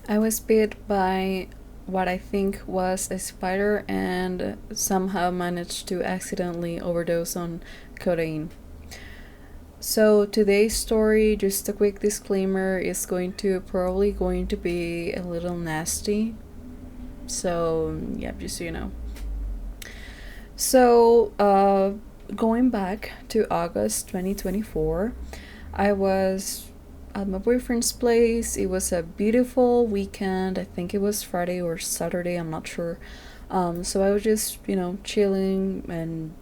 I was bit by what I think was a spider and somehow managed to accidentally overdose on codeine. So today's story, just a quick disclaimer, is probably going to be a little nasty. So yeah, just so you know. So going back to August 2024, I was at my boyfriend's place. It was a beautiful weekend. I think it was Friday or Saturday, I'm not sure. So I was just, chilling and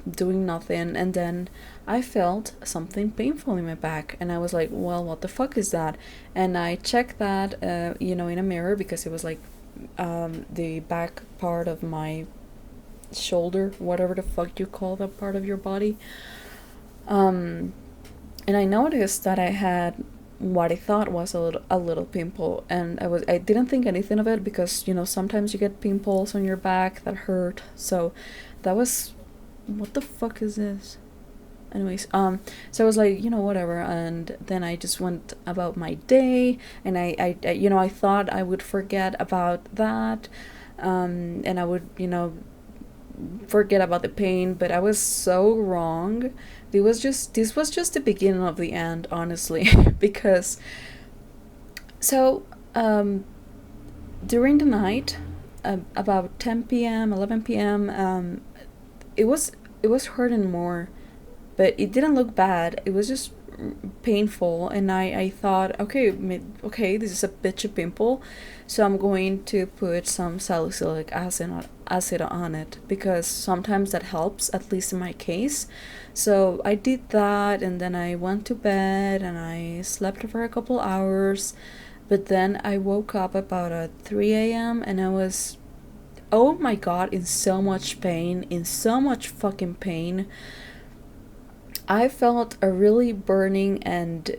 doing nothing. And then I felt something painful in my back. And I was like, well, what the fuck is that? And I checked that, in a mirror because it was like the back part of my shoulder, whatever the fuck you call that part of your body. Um, and I noticed that I had what I thought was a little pimple, and I didn't think anything of it because sometimes you get pimples on your back that hurt. So that was, what the fuck is this? Anyways, so I was like, whatever, and then I just went about my day, and I thought I would forget about that, and I would forget about the pain, but I was so wrong. This was just the beginning of the end, honestly, because so during the night, about 10 p.m., 11 p.m., it was it was hurting more, but it didn't look bad. It was just painful, and I thought, okay, this is a bitch of pimple, so I'm going to put some salicylic acid on it because sometimes that helps, at least in my case. So I did that, and then I went to bed and I slept for a couple hours, but then I woke up about at 3 a.m. and I was, oh my god, in so much pain, in so much fucking pain. I felt a really burning and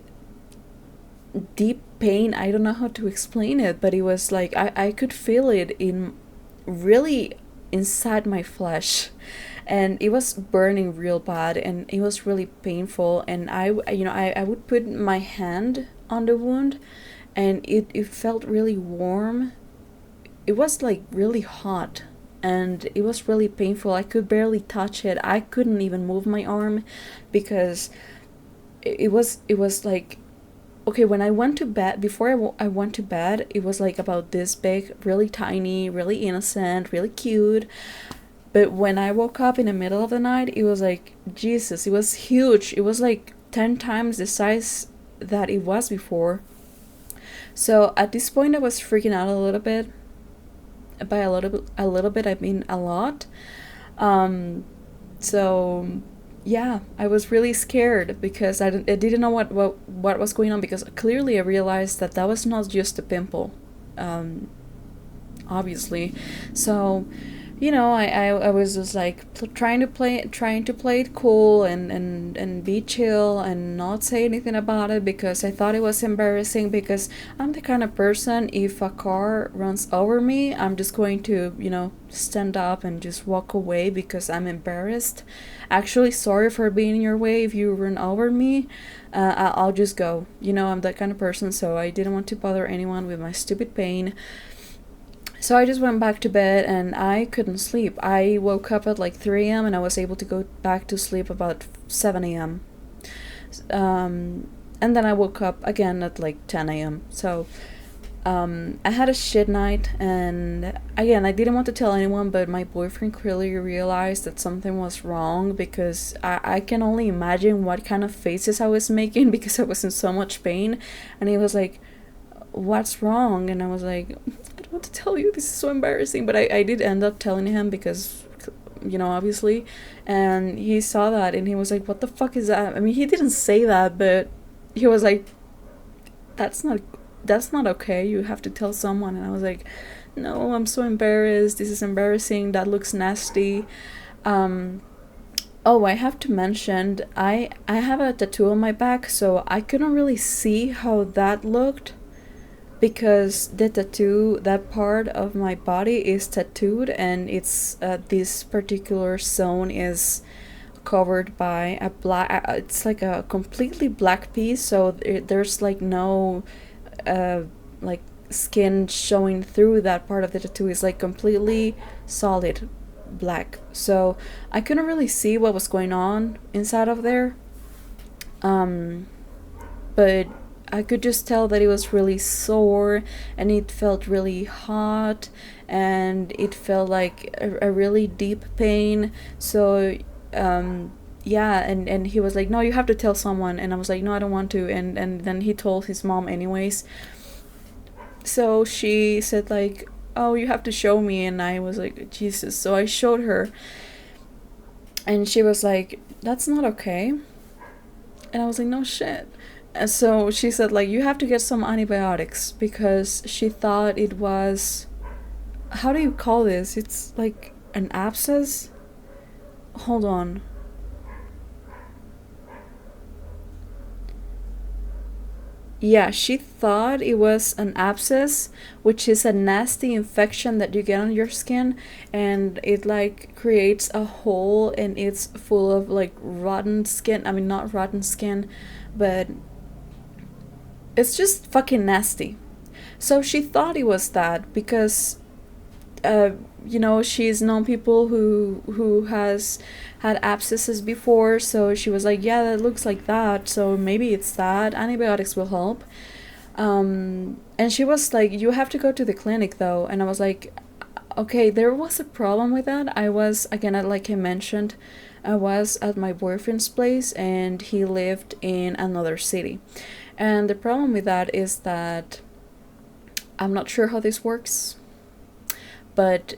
deep pain. I don't know how to explain it, but it was like I could feel it in really inside my flesh, and it was burning real bad, and it was really painful. And I would put my hand on the wound, and it felt really warm. It was like really hot, and it was really painful. I could barely touch it. I couldn't even move my arm because it was like, okay, when I went to bed, before I went to bed, it was like about this big, really tiny, really innocent, really cute. But when I woke up in the middle of the night, it was like, Jesus, it was huge. It was like 10 times the size that it was before. So at this point I was freaking out a little bit. By a little bit I mean a lot. um so yeah, I was really scared because I didn't know what was going on, because clearly I realized that that was not just a pimple, um obviously. So I was just like trying to play it cool and be chill and not say anything about it, because I thought it was embarrassing, because I'm the kind of person, if a car runs over me, I'm just going to stand up and just walk away because I'm embarrassed. Actually, sorry for being in your way. If you run over me, I'll just go. I'm that kind of person, so I didn't want to bother anyone with my stupid pain. So I just went back to bed and I couldn't sleep. I woke up at like 3 a.m. and I was able to go back to sleep about 7 a.m. And then I woke up again at like 10 a.m. So I had a shit night, and again, I didn't want to tell anyone, but my boyfriend clearly realized that something was wrong, because I can only imagine what kind of faces I was making because I was in so much pain. And he was like, what's wrong? And I was like, I don't want to tell you, this is so embarrassing. But I did end up telling him because obviously. And he saw that and he was like, what the fuck is that? I mean, he didn't say that, but he was like, that's not that's not okay, you have to tell someone. And I was like, no, I'm so embarrassed, this is embarrassing, that looks nasty. um Oh, I have to mention, I have a tattoo on my back, so I couldn't really see how that looked, because the tattoo, that part of my body is tattooed, and it's this particular zone is covered by a black, it's like a completely black piece, so there's like no uh like skin showing through that part of the tattoo is like completely solid black. So I couldn't really see what was going on inside of there. Um, but I could just tell that it was really sore and it felt really hot and it felt like a really deep pain. So, yeah, and he was like, no, you have to tell someone. And I was like, no, I don't want to. And then he told his mom anyways. So she said, like, oh, you have to show me. And I was like, Jesus. So I showed her. And she was like, that's not okay. And I was like, no shit. And so she said, like, you have to get some antibiotics because she thought it was, how do you call this? It's like an abscess. Hold on. Yeah, she thought it was an abscess, which is a nasty infection that you get on your skin, and it like creates a hole and it's full of like rotten skin. I mean, not rotten skin, but it's just fucking nasty. So she thought it was that because uh, she's known people who has had abscesses before, so she was like, yeah, that looks like that, so maybe it's that. Antibiotics will help. And she was like, you have to go to the clinic though. And I was like, okay, there was a problem with that. I was, again, like I mentioned, I was at my boyfriend's place and he lived in another city. And the problem with that is that I'm not sure how this works, but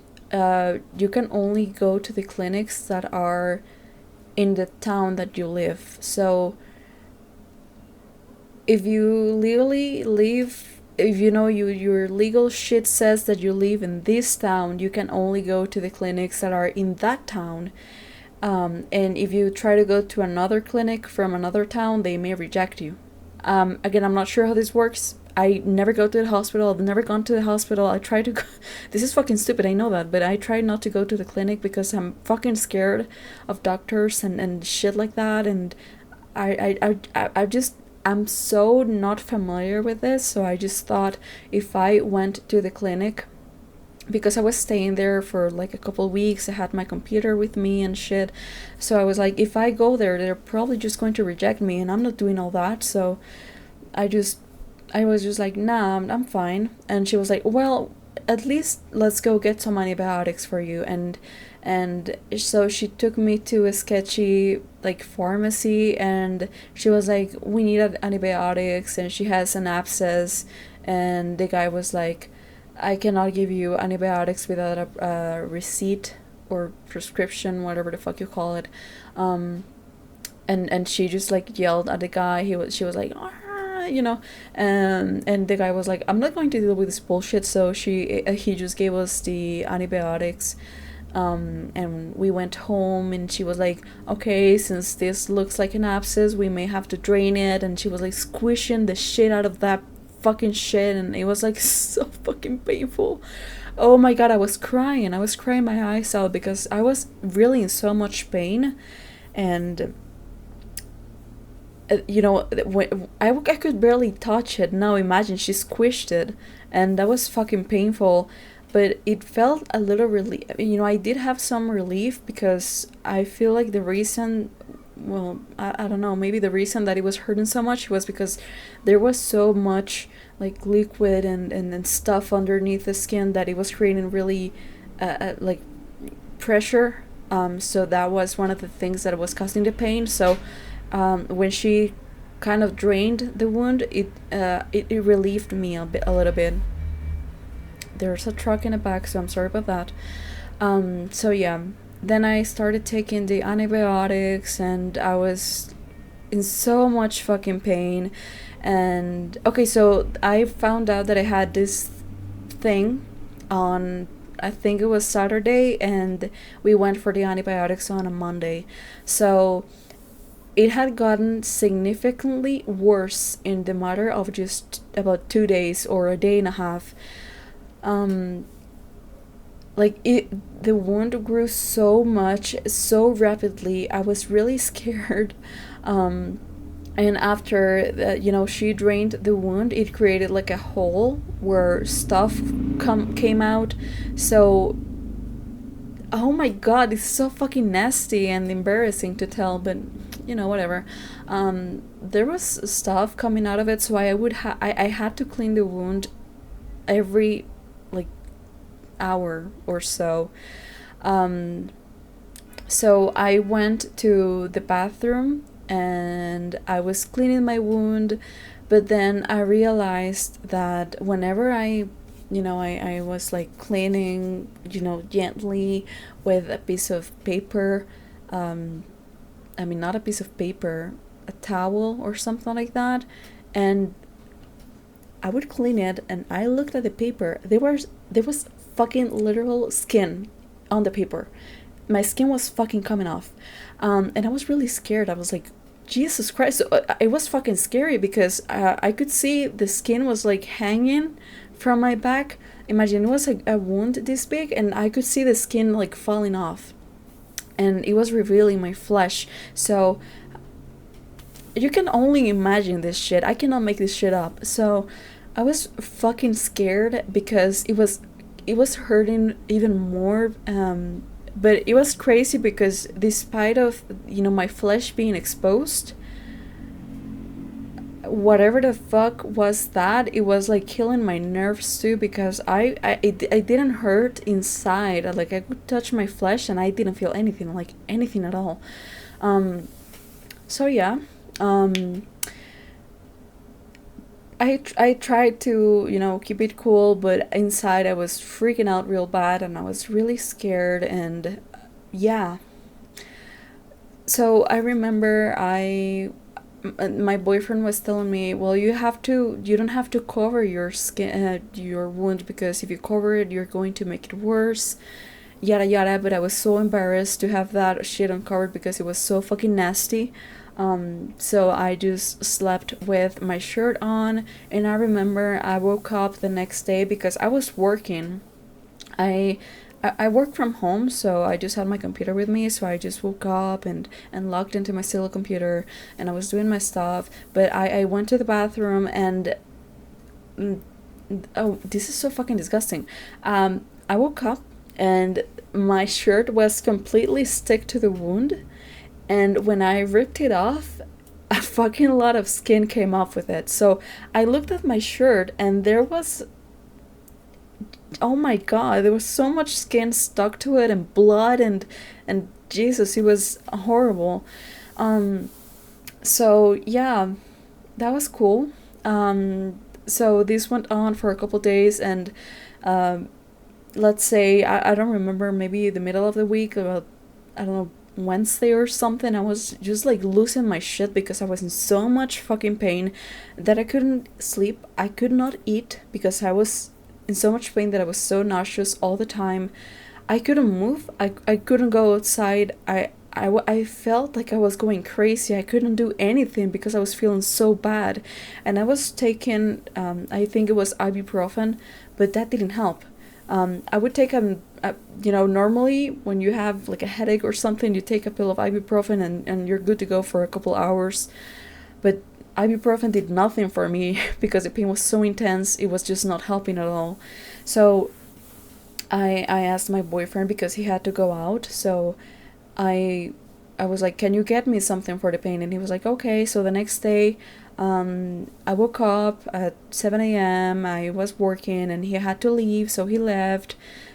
you can only go to the clinics that are in the town that you live. So if you legally live, if your legal shit says that you live in this town, you can only go to the clinics that are in that town. And if you try to go to another clinic from another town, they may reject you. Again, I'm not sure how this works. I never go to the hospital. I've never gone to the hospital. I try to go. This is fucking stupid, I know that, but I try not to go to the clinic because I'm fucking scared of doctors and shit like that. And I just, I'm so not familiar with this, so I just thought if I went to the clinic, because I was staying there for like a couple weeks, I had my computer with me and shit. So I was like, if I go there, they're probably just going to reject me, and I'm not doing all that. So I just, I was just like, nah, I'm fine. And she was like, well, at least let's go get some antibiotics for you. And so she took me to a sketchy like pharmacy, and she was like, we need antibiotics, and she has an abscess. And the guy was like, I cannot give you antibiotics without a receipt or prescription, whatever the fuck you call it. And she just like yelled at the guy. She was like, and the guy was like, I'm not going to deal with this bullshit. So he just gave us the antibiotics. And we went home, and she was like, okay, since this looks like an abscess, we may have to drain it. And she was like squishing the shit out of that fucking shit, and it was like so fucking painful. Oh my god, I was crying my eyes out because I was really in so much pain. And when I could barely touch it. Now imagine she squished it, and that was fucking painful. But it felt a little relief. I did have some relief because I feel like the reason, well, I don't know, maybe the reason that it was hurting so much was because there was so much like liquid and stuff underneath the skin that it was creating really like pressure. So that was one of the things that was causing the pain. So when she kind of drained the wound, it relieved me a little bit. There's a truck in the back, so I'm sorry about that. So yeah, then I started taking the antibiotics, and I was in so much fucking pain. And okay, so I found out that I had this thing on, I think it was Saturday, and we went for the antibiotics on a Monday. So it had gotten significantly worse in the matter of just about 2 days or a day and a half. Like the wound grew so much so rapidly. I was really scared. And after she drained the wound, it created like a hole where stuff came out. So, oh my god, it's so fucking nasty and embarrassing to tell, but whatever. There was stuff coming out of it, so I had to clean the wound every like hour or so. um so I went to the bathroom and I was cleaning my wound, but then I realized that whenever I was like cleaning, gently with a piece of paper, I mean, not a piece of paper, a towel or something like that, and I would clean it and I looked at the paper. There was fucking literal skin on the paper. My skin was fucking coming off. And I was really scared. I was like, Jesus Christ. So, it was fucking scary because I could see the skin was like hanging from my back. Imagine it was like a wound this big and I could see the skin like falling off. And it was revealing my flesh. So you can only imagine this shit. I cannot make this shit up. So I was fucking scared because it was hurting even more. But it was crazy because despite of my flesh being exposed, whatever the fuck was that, it was like killing my nerves too because I didn't hurt inside. Like I could touch my flesh and I didn't feel anything, like anything at all. So yeah. um I tried to keep it cool, but inside I was freaking out real bad and I was really scared. And yeah, so I remember my boyfriend was telling me, well, you don't have to cover your skin, your wound, because if you cover it you're going to make it worse, yada yada. But I was so embarrassed to have that shit uncovered because it was so fucking nasty. So I just slept with my shirt on, and I remember I woke up the next day because I was working. I work from home, so I just had my computer with me. So I just woke up and logged into my Silo computer, and I was doing my stuff. But I went to the bathroom and mm, oh, this is so fucking disgusting. I woke up and my shirt was completely stick to the wound, and when I ripped it off, a fucking lot of skin came off with it. So I looked at my shirt and there was, oh my god, there was so much skin stuck to it and blood and Jesus, it was horrible. Um so yeah, that was cool. So this went on for a couple days, and um let's say I don't remember, maybe the middle of the week, about, I don't know, Wednesday or something, I was just like losing my shit because I was in so much fucking pain that I couldn't sleep. I could not eat because I was in so much pain that I was so nauseous all the time. I couldn't move. I couldn't go outside. I felt like I was going crazy. I couldn't do anything because I was feeling so bad. And I was taking, I think it was ibuprofen, but that didn't help. I would take normally when you have like a headache or something, you take a pill of ibuprofen and you're good to go for a couple hours. But ibuprofen did nothing for me because the pain was so intense, it was just not helping at all. So I asked my boyfriend because he had to go out. So I I was like, "Can you get me something for the pain?" And he was like, "Okay." So the next day, I woke up at 7 a.m. I was working and he had to leave, so he left,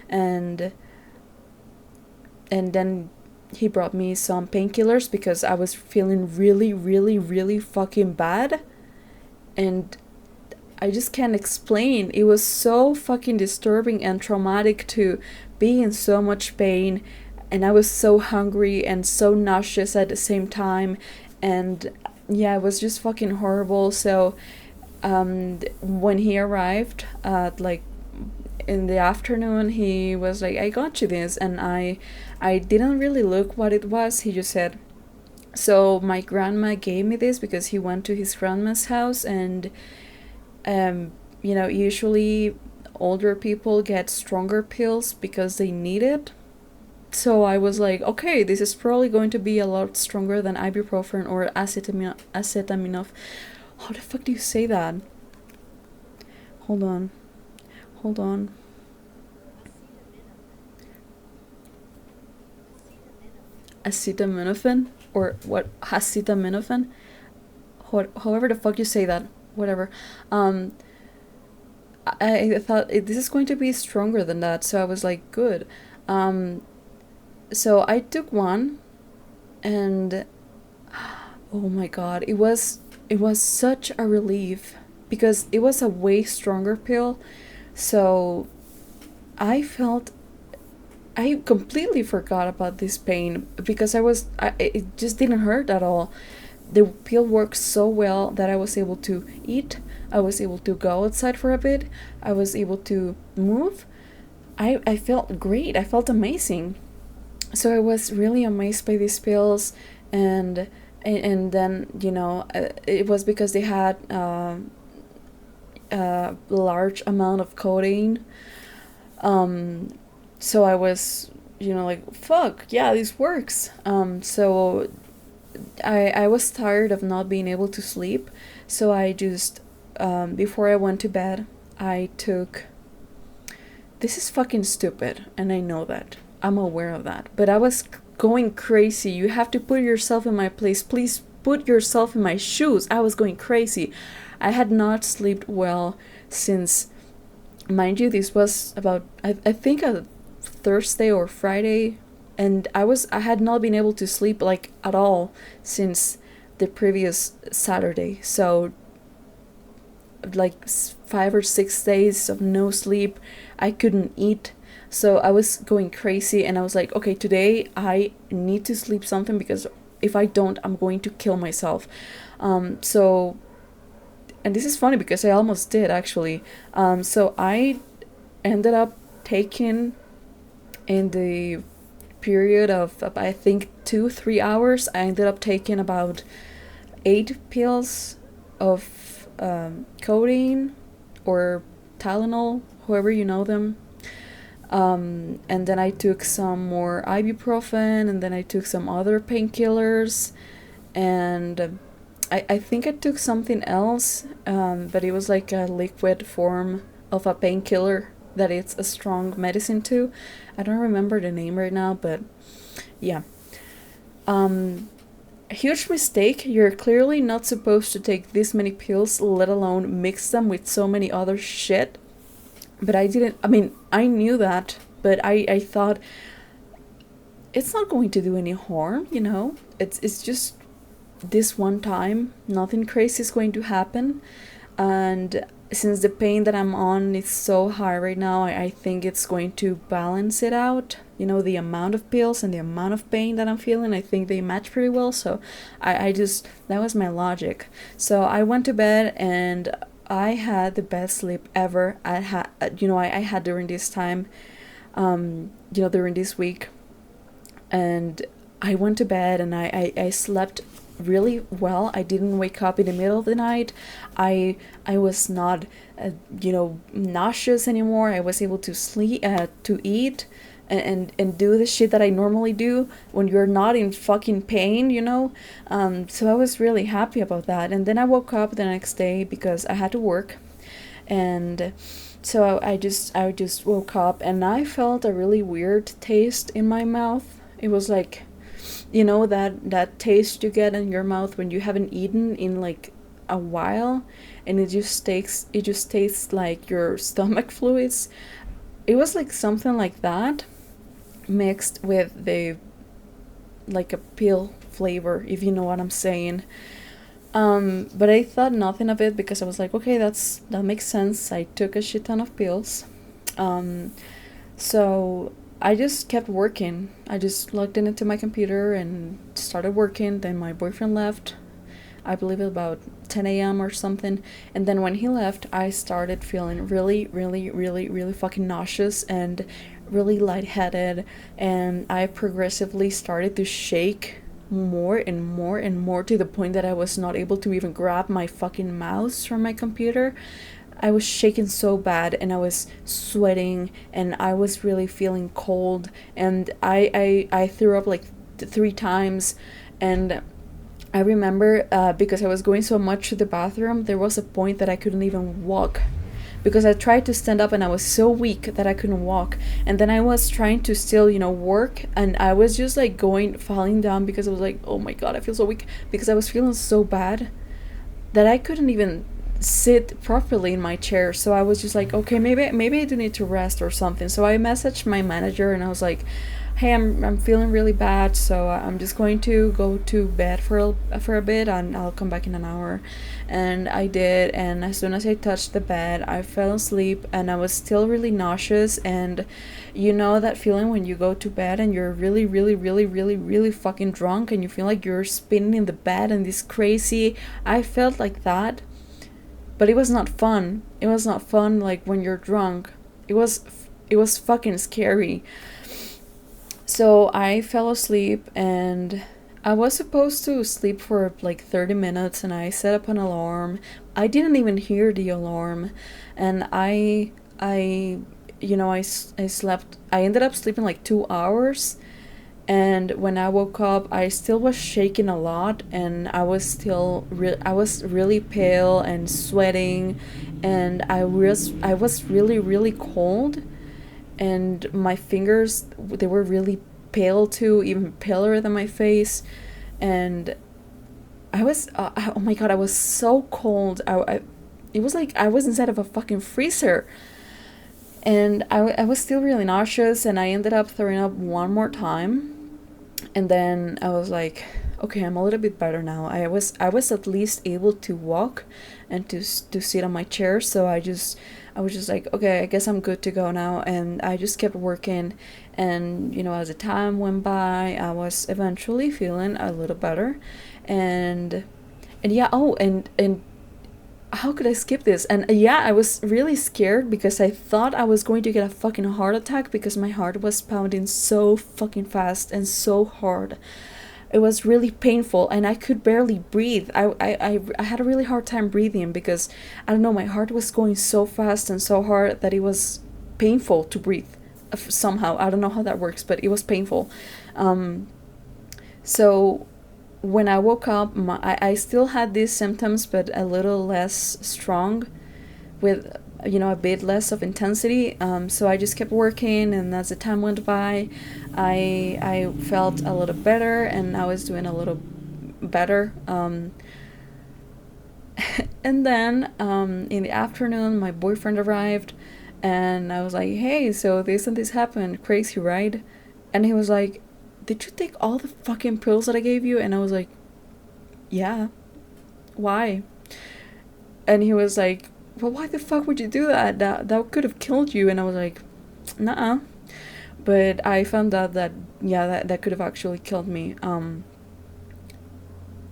and then he brought me some painkillers because I was feeling really, really, really fucking bad, and I just can't explain. It was so fucking disturbing and traumatic to be in so much pain, and I was so hungry and so nauseous at the same time, and yeah, it was just fucking horrible. So, when he arrived at like in the afternoon, he was like, "I got you this," and I didn't really look what it was. He just said, "So my grandma gave me this because he went to his grandma's house, and usually older people get stronger pills because they need it." So I was like, okay, this is probably going to be a lot stronger than ibuprofen or acetaminophen. How the fuck do you say that? Hold on. Hold on. Acetaminophen? Or what? Acetaminophen? However the fuck you say that. Whatever. Um, I thought this is going to be stronger than that, so I was like, good. Um, so I took one, and oh my god, it was such a relief because it was a way stronger pill. So I felt I completely forgot about this pain because it just didn't hurt at all. The pill worked so well that I was able to eat, I was able to go outside for a bit, I was able to move. I felt great, I felt amazing. So I was really amazed by these pills, and and then it was because they had a large amount of codeine. um so I was like, fuck yeah, this works. So I was tired of not being able to sleep, so I just before I went to bed, I took. This is fucking stupid, and I know that. I'm aware of that, but I was going crazy. You have to put yourself in my place. Please put yourself in my shoes. I was going crazy. I had not slept well since, mind you, this was about I think a Thursday or Friday, and I had not been able to sleep like at all since the previous Saturday. So like 5 or 6 days of no sleep. I couldn't eat. So I was going crazy, and I was like, okay, today I need to sleep something because if I don't, I'm going to kill myself. So, and this is funny because I almost did actually. So I ended up taking, in the period of I think 2-3 hours, I ended up taking about 8 pills of codeine or Tylenol, however you know them. And then I took some more ibuprofen, and then I took some other painkillers, and I think I took something else, but it was like a liquid form of a painkiller that it's a strong medicine too. I don't remember the name right now, but yeah. Um, a huge mistake. You're clearly not supposed to take this many pills, let alone mix them with so many other shit. But I didn't. I mean, I knew that, but I thought it's not going to do any harm. It's just this one time. Nothing crazy is going to happen, and since the pain that I'm on is so high right now, I think it's going to balance it out. The amount of pills and the amount of pain that I'm feeling, I think they match pretty well. So I just, that was my logic. So I went to bed, and I had the best sleep ever. I had during this time, during this week. And I went to bed, and I slept really well. I didn't wake up in the middle of the night. I was not nauseous anymore. I was able to sleep, to eat, and do the shit that I normally do when you're not in fucking pain. So I was really happy about that. And then I woke up the next day because I had to work, and so I just woke up, and I felt a really weird taste in my mouth. It was like, that taste you get in your mouth when you haven't eaten in like a while, and it just tastes like your stomach fluids. It was like something like that, mixed with the like a pill flavor, if you know what I'm saying. But I thought nothing of it because I was like, okay, that makes sense. I took a shit ton of pills. So I just kept working. I just logged in into my computer and started working. Then my boyfriend left. I believe about 10 a.m. or something. And then when he left, I started feeling really, really, really, really fucking nauseous and really lightheaded. And I progressively started to shake more and more and more, to the point that I was not able to even grab my fucking mouse from my computer. I was shaking so bad, and I was sweating, and I was really feeling cold, and I threw up like 3 times. And I remember, because I was going so much to the bathroom, there was a point that I couldn't even walk, because I tried to stand up and I was so weak that I couldn't walk. And then I was trying to still, work, and I was just like falling down, because I was like, oh my god, I feel so weak, because I was feeling so bad that I couldn't even sit properly in my chair. So I was just like, okay, maybe I do need to rest or something. So I messaged my manager and I was like, hey, I'm feeling really bad, so I'm just going to go to bed for a bit, and I'll come back in an hour. And I did, and as soon as I touched the bed, I fell asleep, and I was still really nauseous. And you know that feeling when you go to bed and you're really, really, really, really, really fucking drunk, and you feel like you're spinning in the bed and this crazy. I felt like that, but it was not fun. It was not fun, like when you're drunk. It was fucking scary. So I fell asleep, and I was supposed to sleep for like 30 minutes, and I set up an alarm. I didn't even hear the alarm. And I slept. I ended up sleeping like 2 hours. And when I woke up, I still was shaking a lot, and I was really pale and sweating, and I was really, really cold, and my fingers, they were really pale too, even paler than my face. And I was oh my god, I was so cold. It was like I was inside of a fucking freezer. And I was still really nauseous, and I ended up throwing up one more time. And then I was like, okay, I'm a little bit better now. I was at least able to walk and to sit on my chair. So I was just like, okay, I guess I'm good to go now. And I just kept working. And as the time went by, I was eventually feeling a little better. And yeah, oh, and how could I skip this? And yeah, I was really scared, because I thought I was going to get a fucking heart attack, because my heart was pounding so fucking fast and so hard. It was really painful, and I could barely breathe. I had a really hard time breathing, because I don't know, my heart was going so fast and so hard that it was painful to breathe, somehow. I don't know how that works, but it was painful. So when I woke up, I still had these symptoms, but a little less strong, with a bit less of intensity. So I just kept working, and as the time went by, I felt a little better, and I was doing a little better. And then in the afternoon, my boyfriend arrived, and I was like, hey, so this and this happened, crazy, right? And he was like, did you take all the fucking pills that I gave you? And I was like, yeah. Why? And he was like, well, why the fuck would you do that? That could have killed you. And I was like, nah. But I found out that, yeah, that could have actually killed me.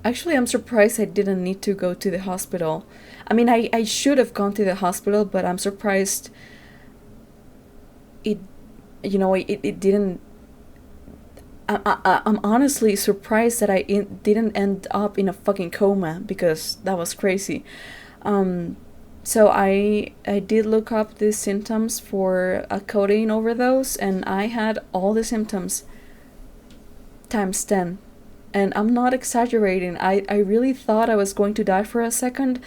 Actually, I'm surprised I didn't need to go to the hospital. I mean, I should have gone to the hospital, but I'm surprised it, it didn't. I'm honestly surprised that I didn't end up in a fucking coma, because that was crazy. So I did look up the symptoms for a codeine overdose, and I had all the symptoms times 10. And I'm not exaggerating. I really thought I was going to die for a second,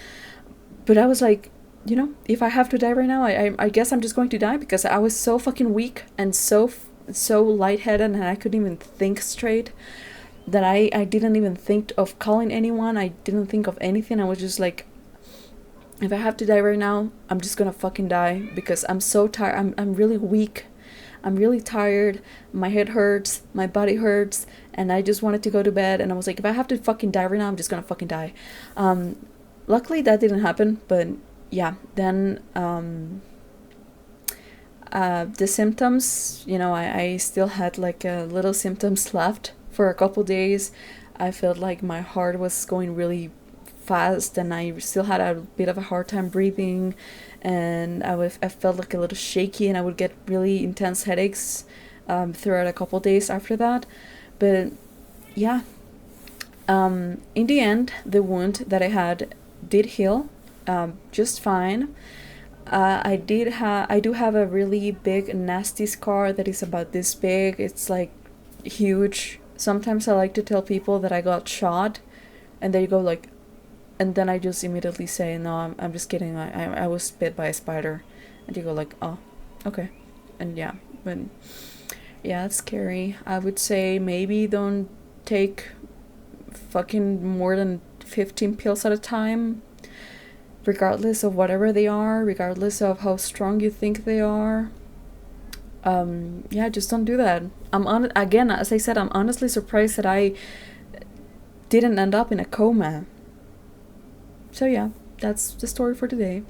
but I was like, if I have to die right now, I guess I'm just going to die, because I was so fucking weak and so lightheaded, and I couldn't even think straight, that I didn't even think of calling anyone. I didn't think of anything. I was just like, if I have to die right now, I'm just gonna fucking die, because I'm so tired. I'm really weak. I'm really tired. My head hurts. My body hurts. And I just wanted to go to bed. And I was like, if I have to fucking die right now, I'm just gonna fucking die. Luckily, that didn't happen. But yeah, then the symptoms, I still had like little symptoms left for a couple days. I felt like my heart was going really fast, and I still had a bit of a hard time breathing, and I felt like a little shaky, and I would get really intense headaches throughout a couple days after that. But yeah, in the end, the wound that I had did heal just fine. I do have a really big nasty scar that is about this big. It's like huge. Sometimes I like to tell people that I got shot, and they go like, and then I just immediately say, no, I'm just kidding. I was bit by a spider, and you go like, oh, okay, and yeah, but yeah, it's scary. I would say maybe don't take fucking more than 15 pills at a time, regardless of whatever they are, regardless of how strong you think they are. Yeah, just don't do that. Again, as I said, I'm honestly surprised that I didn't end up in a coma. So yeah, that's the story for today.